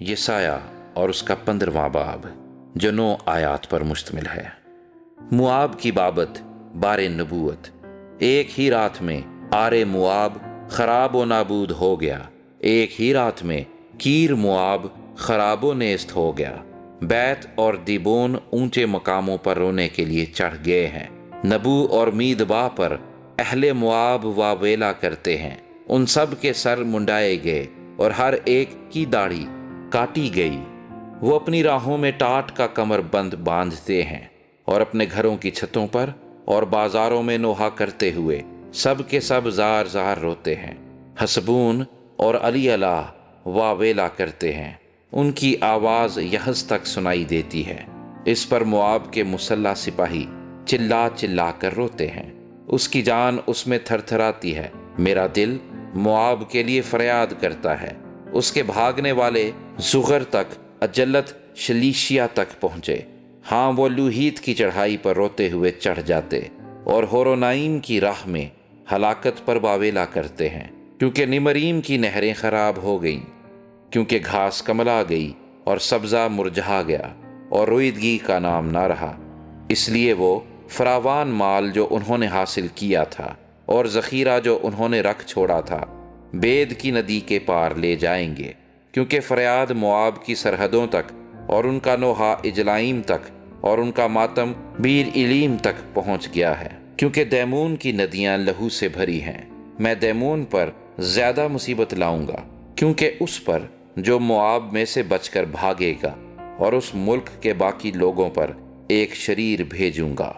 یہ سایہ اور اس کا 15واں باب جو 9 آیات پر مشتمل ہے۔ موآب کی بابت بار نبوت۔ ایک ہی رات میں آر موآب خراب و نابود ہو گیا، ایک ہی رات میں کیر موآب خراب و نیست ہو گیا۔ بیت اور دیبون اونچے مقاموں پر رونے کے لیے چڑھ گئے ہیں۔ نبو اور میدبا پر اہل موآب واویلا کرتے ہیں۔ ان سب کے سر منڈائے گئے اور ہر ایک کی داڑھی کاٹی گئی۔ وہ اپنی راہوں میں ٹاٹ کا کمر بند باندھتے ہیں اور اپنے گھروں کی چھتوں پر اور بازاروں میں نوحہ کرتے ہوئے سب کے سب زار زار روتے ہیں۔ حسبون اور علی اللہ واویلا کرتے ہیں، ان کی آواز یحز تک سنائی دیتی ہے۔ اس پر موآب کے مسلح سپاہی چلا چلا کر روتے ہیں، اس کی جان اس میں تھر تھراتی ہے۔ میرا دل موآب کے لیے فریاد کرتا ہے، اس کے بھاگنے والے زغر تک اجلت شلیشیا تک پہنچے۔ ہاں، وہ لوہیت کی چڑھائی پر روتے ہوئے چڑھ جاتے اور ہورونائم کی راہ میں ہلاکت پر واویلا کرتے ہیں، کیونکہ نمریم کی نہریں خراب ہو گئیں، کیونکہ گھاس کملا گئی اور سبزہ مرجھا گیا اور رویدگی کا نام نہ رہا۔ اس لیے وہ فراوان مال جو انہوں نے حاصل کیا تھا اور ذخیرہ جو انہوں نے رکھ چھوڑا تھا بید کی ندی کے پار لے جائیں گے، کیونکہ فریاد موآب کی سرحدوں تک اور ان کا نوحہ اجلائیم تک اور ان کا ماتم بیر علیم تک پہنچ گیا ہے، کیونکہ دیمون کی ندیاں لہو سے بھری ہیں۔ میں دیمون پر زیادہ مصیبت لاؤں گا، کیونکہ اس پر جو موآب میں سے بچ کر بھاگے گا، اور اس ملک کے باقی لوگوں پر ایک شریر بھیجوں گا۔